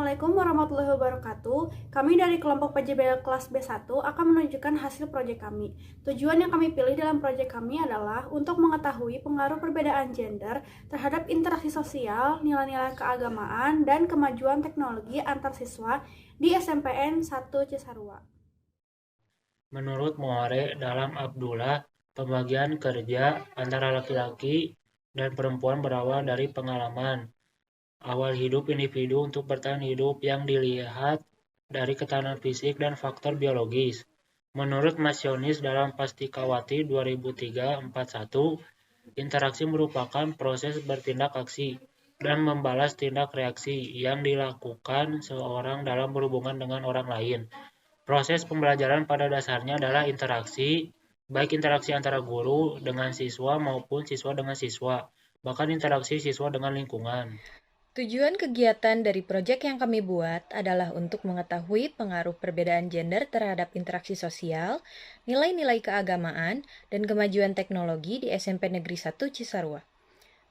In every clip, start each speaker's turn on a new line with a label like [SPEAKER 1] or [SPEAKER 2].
[SPEAKER 1] Assalamualaikum warahmatullahi wabarakatuh. Kami dari kelompok PJBL kelas B1 akan menunjukkan hasil proyek kami. Tujuan yang kami pilih dalam proyek kami adalah untuk mengetahui pengaruh perbedaan gender terhadap interaksi sosial, nilai-nilai keagamaan, dan kemajuan teknologi antar siswa di SMPN 1 Cisarua.
[SPEAKER 2] Menurut Moare dalam Abdullah, pembagian kerja antara laki-laki dan perempuan berawal dari pengalaman awal hidup individu untuk bertahan hidup yang dilihat dari ketahanan fisik dan faktor biologis. Menurut Masyonis dalam Pastikawati 2003-41, interaksi merupakan proses bertindak aksi dan membalas tindak reaksi yang dilakukan seorang dalam berhubungan dengan orang lain. Proses pembelajaran pada dasarnya adalah interaksi, baik interaksi antara guru dengan siswa maupun siswa dengan siswa, bahkan interaksi siswa dengan lingkungan.
[SPEAKER 3] Tujuan kegiatan dari proyek yang kami buat adalah untuk mengetahui pengaruh perbedaan gender terhadap interaksi sosial, nilai-nilai keagamaan, dan kemajuan teknologi di SMP Negeri 1 Cisarua.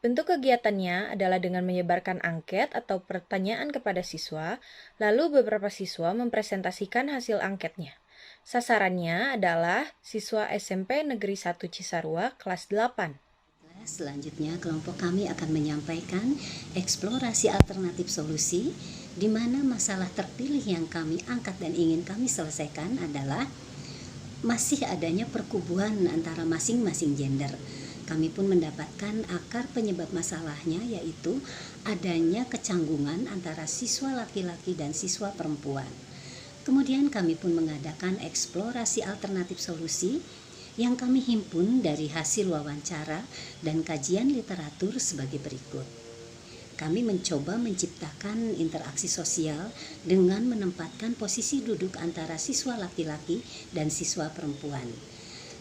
[SPEAKER 3] Bentuk kegiatannya adalah dengan menyebarkan angket atau pertanyaan kepada siswa, lalu beberapa siswa mempresentasikan hasil angketnya. Sasarannya adalah siswa SMP Negeri 1 Cisarua kelas 8.
[SPEAKER 4] Selanjutnya, kelompok kami akan menyampaikan eksplorasi alternatif solusi, di mana masalah terpilih yang kami angkat dan ingin kami selesaikan adalah masih adanya perkubuan antara masing-masing gender. Kami pun mendapatkan akar penyebab masalahnya, yaitu adanya kecanggungan antara siswa laki-laki dan siswa perempuan. Kemudian kami pun mengadakan eksplorasi alternatif solusi yang kami himpun dari hasil wawancara dan kajian literatur sebagai berikut. Kami mencoba menciptakan interaksi sosial dengan menempatkan posisi duduk antara siswa laki-laki dan siswa perempuan.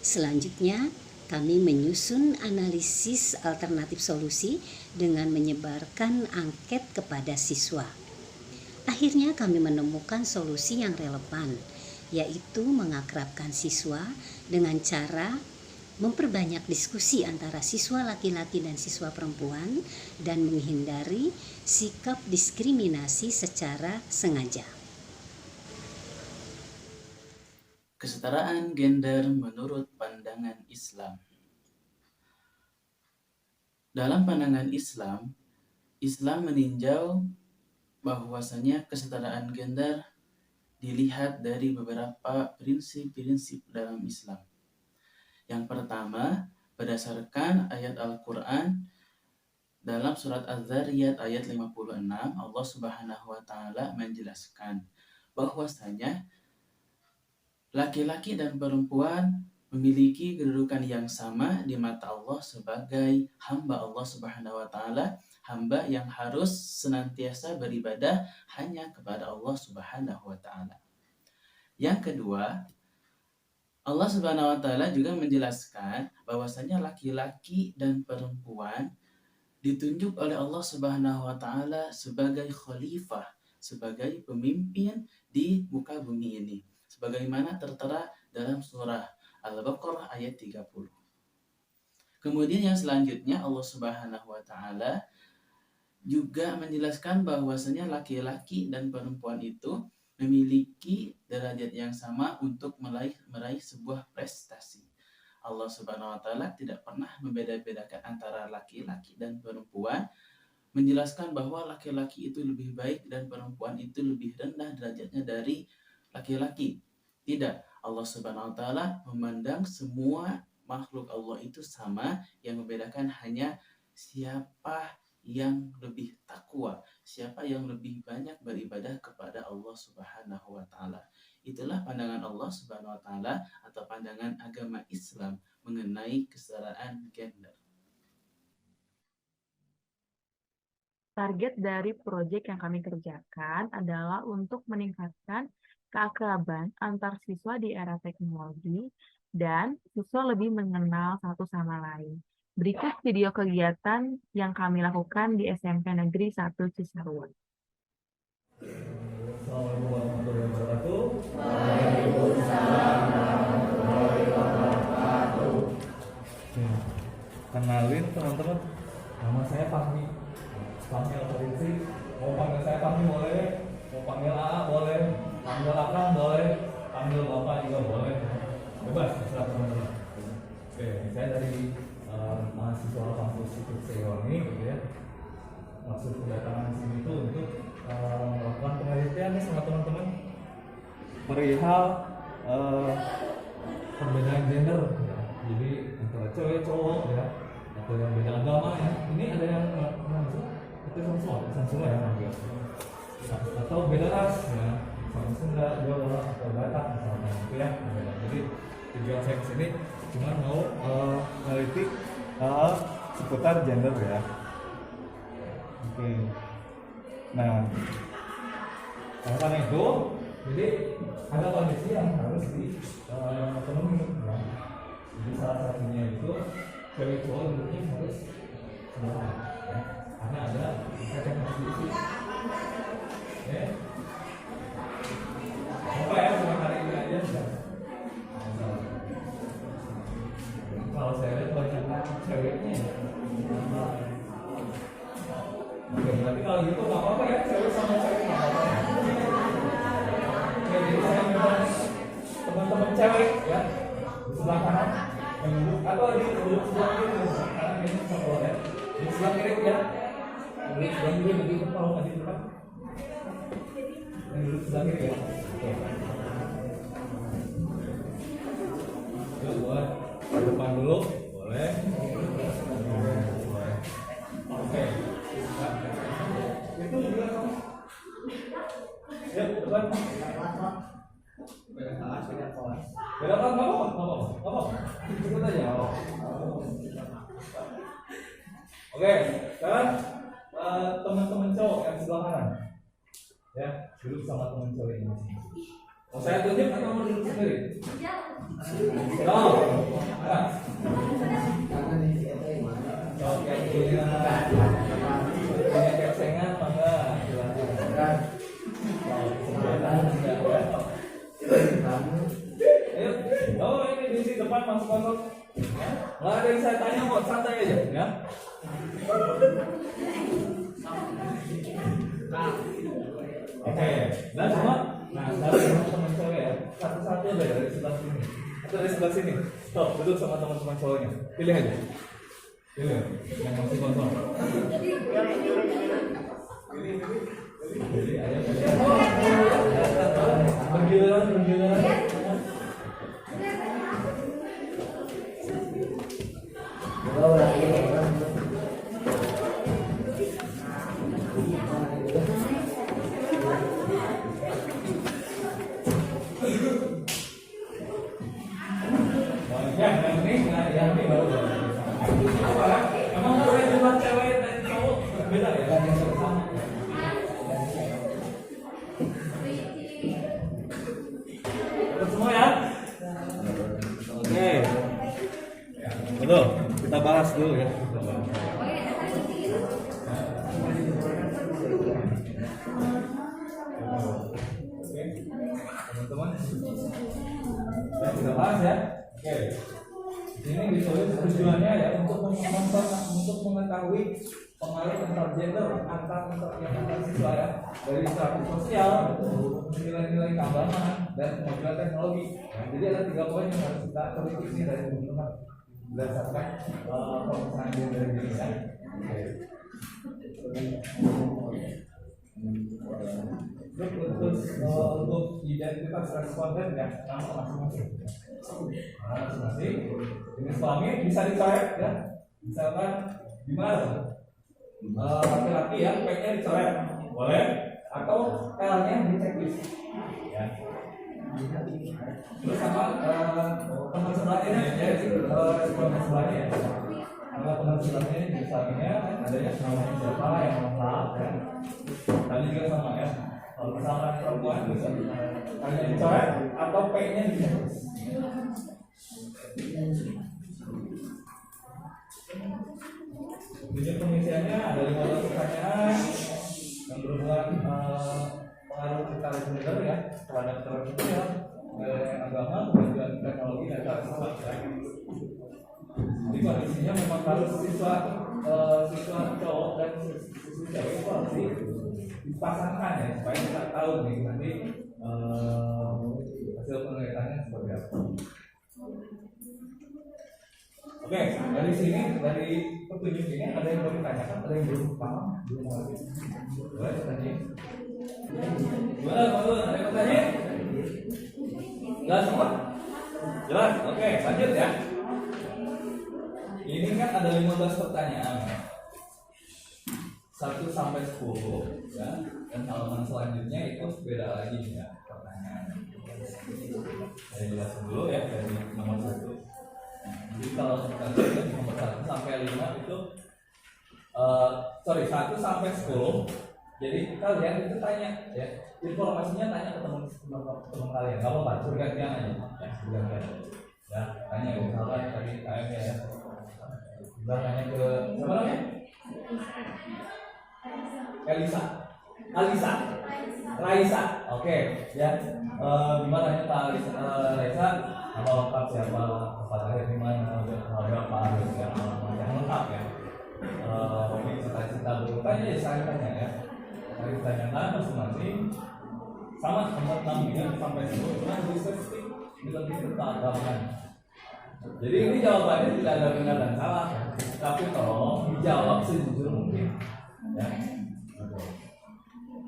[SPEAKER 4] Selanjutnya, kami menyusun analisis alternatif solusi dengan menyebarkan angket kepada siswa. Akhirnya kami menemukan solusi yang relevan, yaitu mengakrabkan siswa dengan cara memperbanyak diskusi antara siswa laki-laki dan siswa perempuan dan menghindari sikap diskriminasi secara sengaja.
[SPEAKER 5] Kesetaraan gender menurut pandangan Islam. Dalam pandangan Islam, Islam meninjau bahwasanya kesetaraan gender dilihat dari beberapa prinsip-prinsip dalam Islam. Yang pertama, berdasarkan ayat Al-Quran dalam surat Az-Zariyat ayat 56, Allah Subhanahu wa Ta'ala menjelaskan bahwasanya laki-laki dan perempuan memiliki kedudukan yang sama di mata Allah sebagai hamba Allah Subhanahu wa Ta'ala, hamba yang harus senantiasa beribadah hanya kepada Allah Subhanahu wa Ta'ala. Yang kedua, Allah Subhanahu wa Ta'ala juga menjelaskan bahwasanya laki-laki dan perempuan ditunjuk oleh Allah Subhanahu wa Ta'ala sebagai khalifah, sebagai pemimpin di muka bumi ini, sebagaimana tertera dalam surah Al-Baqarah ayat 30. Kemudian yang selanjutnya Allah Subhanahu wa Ta'ala juga menjelaskan bahwasanya laki-laki dan perempuan itu memiliki derajat yang sama untuk meraih sebuah prestasi. Allah Subhanahu wa Ta'ala tidak pernah membeda-bedakan antara laki-laki dan perempuan, menjelaskan bahwa laki-laki itu lebih baik dan perempuan itu lebih rendah derajatnya dari laki-laki. Tidak, Allah Subhanahu wa Ta'ala memandang semua makhluk Allah itu sama, yang membedakan hanya siapa yang lebih takwa, siapa yang lebih banyak beribadah kepada Allah Subhanahu wa Ta'ala. Itulah pandangan Allah Subhanahu wa Ta'ala atau pandangan agama Islam mengenai kesetaraan gender.
[SPEAKER 6] Target dari proyek yang kami kerjakan adalah untuk meningkatkan keakraban antar siswa di era teknologi dan siswa lebih mengenal satu sama lain. Berikut video kegiatan yang kami lakukan di SMP Negeri 1 Cisarua.
[SPEAKER 7] Assalamualaikum warahmatullahi wabarakatuh.
[SPEAKER 8] Waalaikumsalam warahmatullahi wabarakatuh.
[SPEAKER 7] Kenalin teman-teman, nama saya Fahmi. Fahmi Al-Farinsi. Mau panggil saya Fahmi boleh? Mau panggil AA boleh, panggil Akang boleh, panggil Bapak juga boleh. Bebas, terserah teman-teman. Oke, saya dari mahasiswa kampus Institut Siliwangi gitu ya. Maksud kedatangan sini itu untuk melakukan penelitian nih sama teman-teman perihal perbedaan gender ya. Jadi antara cewek cowok ya, atau yang beda agama ya. Ini ada yang itu semua ya manggil. Atau beda ras ya, sama Sunda, Jawa atau Batak misalnya gitu ya. Jadi tujuan saya kesini cuma mau meneliti seputar gender ya. Oke. Nah, karena itu, jadi ada kondisi yang harus dipenuhi. Ya. Jadi salah satunya itu cewek cowok bentuknya harus sama, ya. Karena ada kacang konstitusi. Ya. Apa ya cuma hari ini aja sudah. Kalau saya lihat banyak ceweknya. Oke, berarti kalau gitu nggak apa-apa ya, cewek sama cewek nggak apa-apa. Oke, jadi saya minta teman-teman cewek ya di sebelah kanan yang duduk atau di sebelah kiri, karena ini sama ya. Di sebelah kiri ya, di sebelah kiri lebih tepat kalau nggak di depan. Yang duduk sebelah kiri ya. Oke. Yuk, buat ke depan dulu, boleh. Oke. Itu juga sama. Ya, depan. Beda kan nggak apa-apa. Ikut aja. Oke, sekarang teman-teman cowok yang sebelah kanan, ya duduk sama teman cowok ini. Mau saya tunjuk atau mau duduk sendiri? Oh, punya kecengan mangga silakan. Ayo, oh ini di sini depan masuk. Nggak ada yang saya tanya kok, santai aja ya. Oke, dan semua. Nah, dari teman-teman cewek ya, satu-satu deh dari sebelah sini atau dari sebelah sini. Stop, duduk sama teman-teman cowoknya. Pilih aja. Pilih, yang masih kosong. Pilih aja. Bergiliran. Yang ini baru. Apa? Emang boleh cuma cewek dan cowok beda ya? Kan yang sama. Ikut semua ya? Oke. Betul. Kita bahas dulu ya. Oke, teman-teman. Kita bahas ya. Oke. Ini ditulis tujuannya ya untuk mengetahui pengaruh antar gender antar siswa ya, dari status sosial, nilai-nilai keagamaan dan kemajuan teknologi. Nah, jadi ada 3 poin yang harus kita teliti ini dari teman-teman berdasarkan pemisahan gender ini ya. Untuk identitas responden ya, nama masing-masing. Jenis kelamin bisa dicoret ya. Misalkan gimana? Laki-laki ya, P-nya dicoret, boleh? Atau L-nya di checklist. Ya. Terus sama teman sebelahnya ya, teman sebelahnya ya. Kalau teman sebelahnya misalnya adanya namanya siapa yang lengkap ya. Tadi juga sama ya. Kalau misalkan perempuan bisa hanya dicoret atau P-nya di checklist. Tujuan pengisiannya ada 15 pertanyaan yang berhubungan pengaruh antara gender ya terhadap sosial, agama, kemajuan teknologi dan cara. Jadi kondisinya memang harus siswa cowok dan siswa cewek itu harus dipasangkan ya supaya kita tahu nih nanti hasil penelitiannya seperti apa. Oke, dari sini, dari petunjuk ini ada yang mau ditanyakan, ada yang belum paham, belum mengerti. Boleh tanya? Gimana, teman-teman? Ada yang bertanya? Jelas semua? Jelas? Oke, lanjut ya. Ini kan ada 15 pertanyaan. 1 sampai 10 ya. Dan halaman selanjutnya itu beda lagi ya pertanyaan. Saya jelasin dulu ya dari nomor 1. Jadi kalau kita lihat nomor 1 sampai 5 itu 1 sampai 10. Jadi kalian itu tanya ya, informasinya tanya ke teman kalian. Enggak apa-apa, bergantian aja. Ya, bergantian. Ya, tanya misalkan tadi KM ya. Kita tanya ke siapa namanya? Alisa. Raisa. Oke, ya. Gimana tanya Pak Raisa? Apa lengkap siapa? Apa lahir di mana? Berapa harus ya? Yang lengkap ya. Hobi cita-cita bertanya ya saya tanya ya. Saya tanyakan masing-masing. Sama nomor 6 ini sampai 10 cuma lebih spesifik, lebih keagamaan. Jadi ini jawabannya tidak ada benar dan salah, tapi tolong dijawab sejujur mungkin. Ya.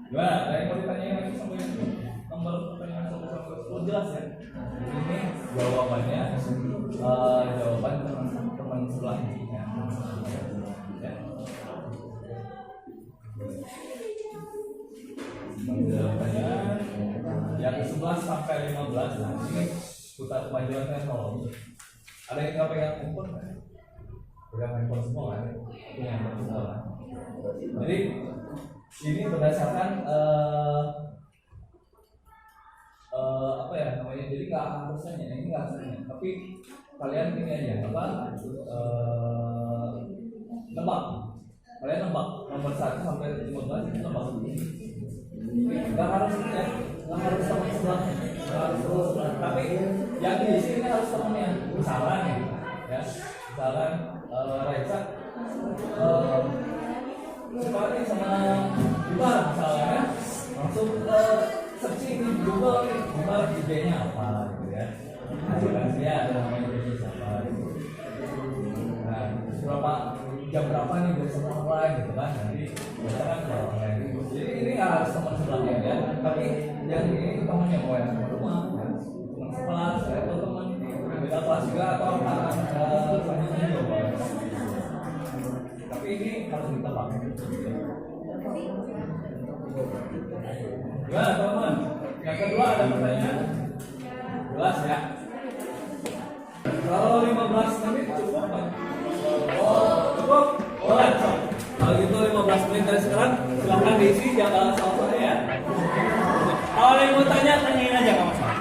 [SPEAKER 7] Gimana? Ada yang mau ditanya lagi sampai nomor pertanyaan 1 sampai 10 jelas ya? Ini jawabannya jawaban teman sebelahnya. Ya. Pertanyaan yang 11 sampai 15 nah ini putar kemajuan teknologi. Ada yang nggak pegang handphone kan? Pegang handphone semua kan? Punya handphone semua kan? Jadi ini berdasarkan apa ya namanya? Jadi nggak harus tanya, ini nggak harus tanya. Tapi kalian ini aja apa? Nebak. Kalian nebak nomor 1 sampai 15 itu nebak. Nggak harus ya, nggak harus teman sebelahnya, nggak harus sebelah. Tapi yang di sini harus temennya. Misalnya ya, misalnya Raisa suka nih sama Ibar misalnya ya, langsung searching di Google nih, Ibar IG-nya apa gitu ya. Nah, dia ada namanya IG siapa gitu. Nah, jam berapa nih biasanya online gitu kan, nanti biasanya kalau online gitu. Jadi ini nggak harus teman sebelahnya ya, tapi yang ini temannya mau yang rumah, ya. Teman sekelas, atau teman beda kelas juga atau selanjutnya juga boleh. Tapi ini harus ditebak. Gimana teman-teman? Yang kedua ada pertanyaan? Jelas ya? Kalau 15 menit cukup kan? Cukup? Boleh. Kalau gitu 15 menit dari sekarang silahkan diisi jangan soal ya. Kalau yang mau tanya, tanyain aja nggak masalah.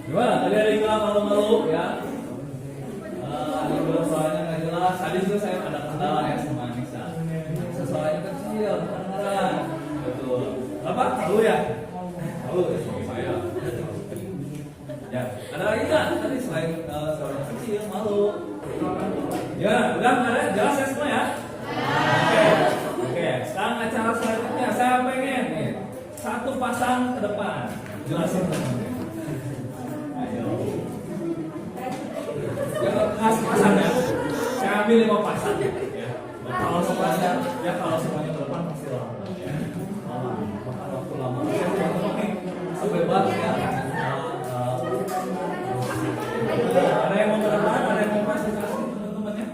[SPEAKER 7] Gimana? Tadi ada yang bilang malu-malu ya. Ada yang bilang soalnya nggak jelas. Tadi juga saya ada kendala ya sama Anissa. Soalnya kecil, kedengeran. Betul. Apa? Tahu ya? Tahu ya sama saya. Ya, ada lagi nggak? Tadi selain suaranya kecil, malu. Ya, udah ada jelas ya semua ya? Oke. Sekarang acara selanjutnya saya pengen nih pasang ke depan. Jelasin teman-teman. Ayo. Yang khas pasangnya. Saya ambil 5 pasang. Ya. Kalau semuanya ke depan pasti lama. Ya. Lama. Makan waktu lama. Sebebas ya. Ada yang mau ke depan, ada yang mau presentasi teman-teman ya.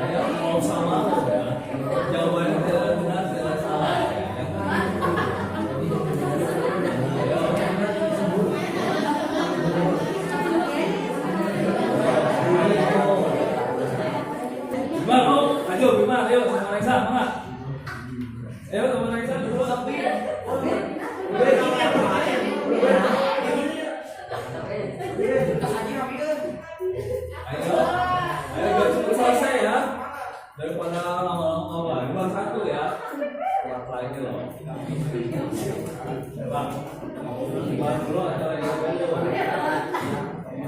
[SPEAKER 7] Ayo, mau sama ya. Jawabannya tidak benar, tidak salah. Bima, ayo sama Raisa, mana? Ayo sama Raisa dulu tapi. Ayo cepat selesai ya. Daripada lama-lama cuma 1 ya. Yang lainnya loh. Coba. Buat dulu acara yang dulu.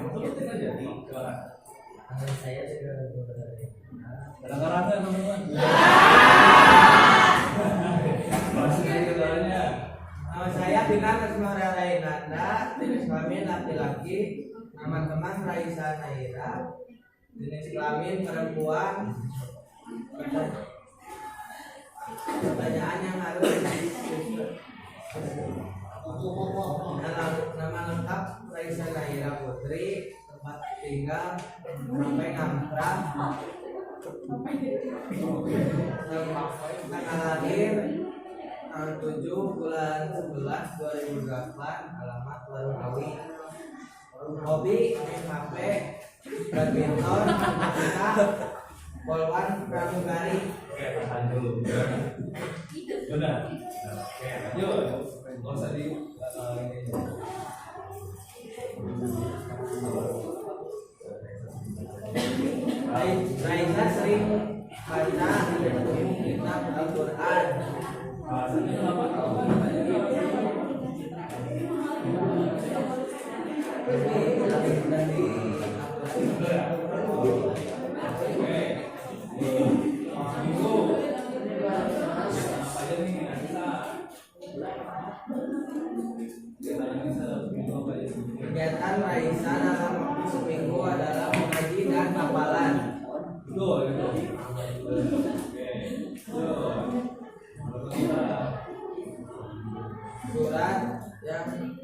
[SPEAKER 7] Turutin aja nih. Saya sudah kadang-kadang teman-teman. Masih kendalanya.
[SPEAKER 9] Nama saya Dinar Asmara Rainanda, jenis kelamin laki-laki. Nama teman Raisa Naira, jenis kelamin perempuan. Pertanyaan yang harus nama lengkap Raisa Naira Putri, tempat tinggal sampai Ngamprah, tanggal lahir tanggal 7 bulan 11 2008, alamat Warungawi. Hobi main HP, badminton, matematika, polwan, pramugari.
[SPEAKER 7] Oke, tahan dulu. Benar. Oke, yuk, nggak usah di ini.
[SPEAKER 9] Raisa sering baca kitab Al-Quran.
[SPEAKER 7] Bahasanya apa?
[SPEAKER 9] Kegiatan Raisa dalam waktu seminggu adalah mengaji dan hafalan. Surat yang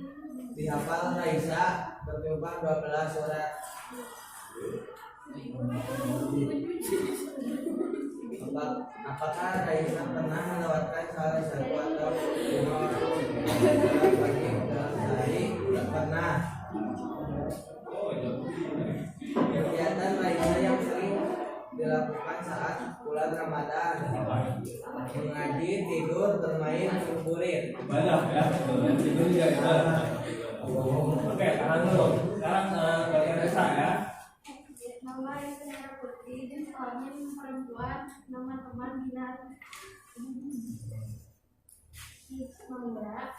[SPEAKER 9] dihafal Raisa berjumlah 12 surat. Apakah Raisa pernah melewatkan salah satu atau 5 waktu pagi dalam sehari? Tidak pernah. Kegiatan Raisa yang sering dilakukan saat bulan Ramadan: mengaji, tidur, bermain, ngabuburit.
[SPEAKER 7] Banyak ya, tidur juga ya. Oke, tahan dulu. Sekarang bagian Raisa ya.
[SPEAKER 10] Nama Raisa Naira Putri, jenis kelamin perempuan, nama teman Dinar Ismaila,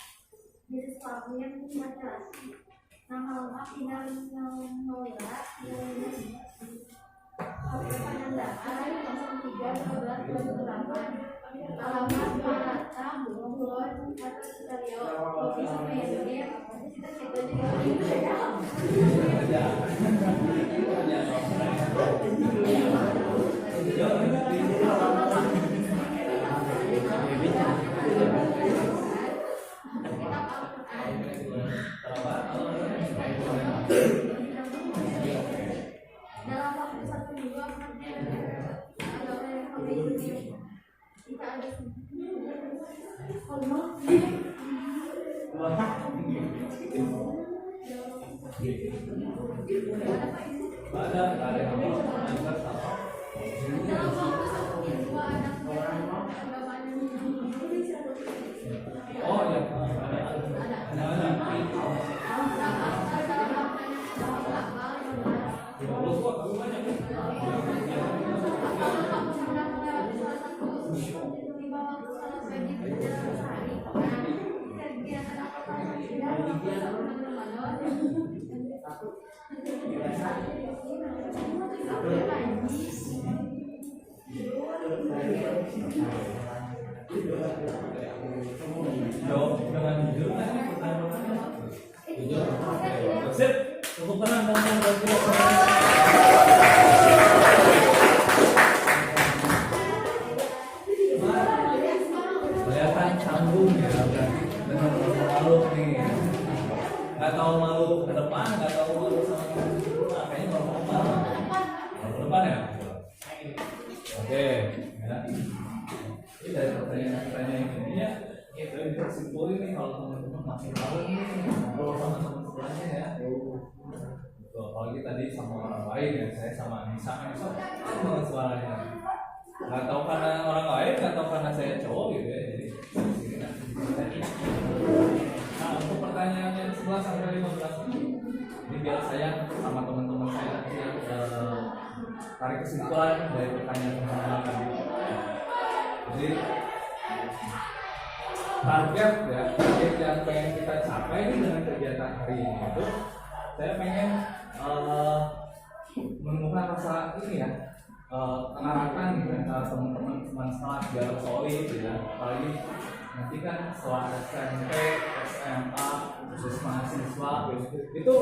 [SPEAKER 10] jenis kelamin laki-laki, nama lengkap Dinar Ismaila, penandaan 03/12/2008, alamat Marata, Bogor, atau Sutaryo, Office Manager, cita-cita juga. Dalam waktu 1 minggu agama yang kami ikuti kita ada
[SPEAKER 7] Yo. ya berarti dengan makhluk nih. Nggak tahu makhluk ke depan, nggak tahu makhluk sama kayaknya makhluk ke depan. Makhluk ke depan ya. Oke, ya. Ini dari pertanyaan ini ya. Saya bisa simpulin nih kalau teman-teman masih tahu nih ngobrol sama teman sebelahnya ya. Apalagi tadi sama orang lain ya, saya sama Nisa banget suaranya. Nggak tahu karena orang lain, nggak tahu karena saya cowok gitu ya. Jadi sini nanti. Nah untuk pertanyaan yang 11 sampai 15 ini biar saya sama teman-teman saya nanti yang tarik kesimpulan dari pertanyaan teman-teman tadi. Jadi target yang pengen kita capai ini dengan kegiatan hari ini itu saya pengen menemukan rasa ini ya pengarahan gitu teman-teman sekelas biar solid ya, apalagi nanti kan setelah SMP, SMA, khusus mahasiswa itu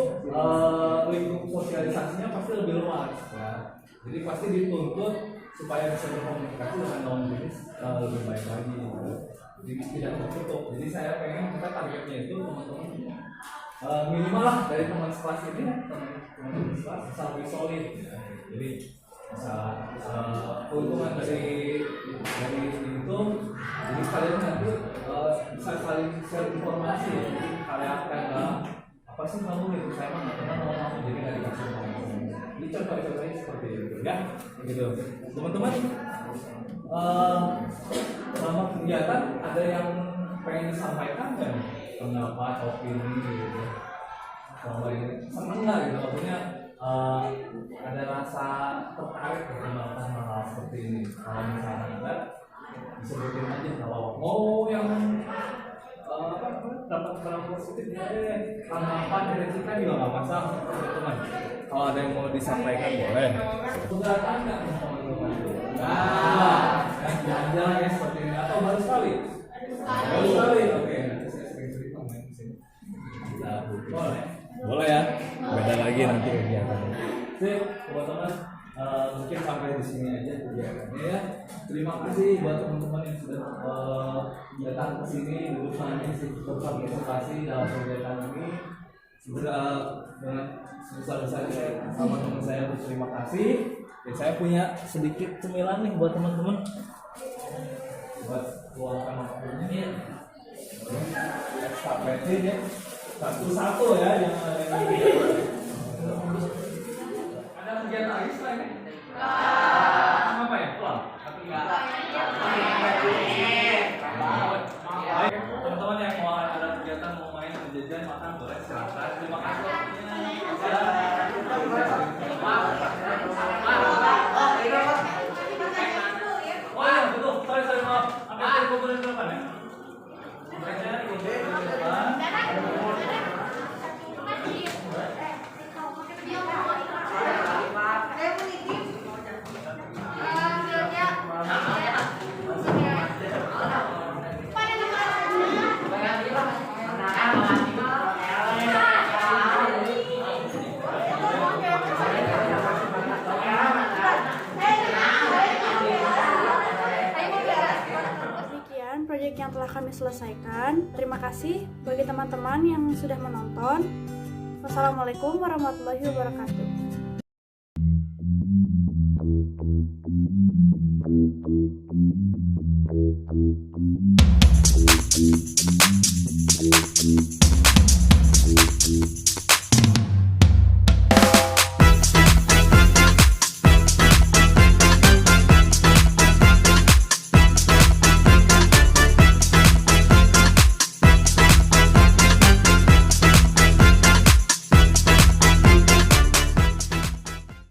[SPEAKER 7] lingkup sosialisasinya pasti lebih luas ya, jadi pasti dituntut supaya bisa berkomunikasi dengan lawan jenis lebih baik lagi gitu. Jadi tidak tertutup. Jadi saya pengen kita targetnya itu teman-teman minimal lah dari teman sekelas ini teman sekelas bisa lebih solid ya. Jadi bisa keuntungan dari itu jadi kalian nanti bisa saling share informasi ya. Jadi kalian kayak apa sih kamu gitu, saya mah nggak pernah mau kamu jadi nggak dikasih informasi. Jadi coba-cobain seperti itu ya gitu teman-teman. Selama kegiatan ada yang pengen disampaikan kan, pendapat, opini gitu. Kalau ini seneng nggak gitu, maksudnya ada rasa tertarik dengan hal seperti ini. Kalau misalnya enggak, disebutin aja kalau mau yang dapat barang positif ya deh, tanggapan kritikan juga nggak masalah teman-teman. Kalau ada yang mau disampaikan boleh. Sudah tanya teman-teman. Nah, jalan-jalan ya seperti ini atau baru sekali? Baru sekali, oke. Nanti saya sering cerita main di sini. Boleh ya. Beda lagi nanti kegiatannya. Sip, teman-teman. Mungkin sampai di sini aja kegiatannya ya. Terima kasih buat teman-teman yang sudah datang ke sini, duduk manis, berpartisipasi dalam kegiatan ini. Sudah dengan sebesar-besarnya sama teman saya berterima kasih. Ya, saya punya sedikit cemilan nih buat teman-teman. Buat luangkan waktunya ya. Estafetnya ya. Satu-satu ya, jangan ada yang ada kegiatan lagi setelah ini? Apa ya? Pulang? Baik, teman-teman yang mau ada kegiatan, mau main, mau jajan, makan, boleh silakan. Terima kasih waktunya. Oh iya, betul. Sorry, maaf. Ambil kumpulin di depan ya. Mereka kumpulin di depan.
[SPEAKER 1] Proyek yang telah kami selesaikan. Terima kasih bagi teman-teman yang sudah menonton. Wassalamualaikum warahmatullahi wabarakatuh.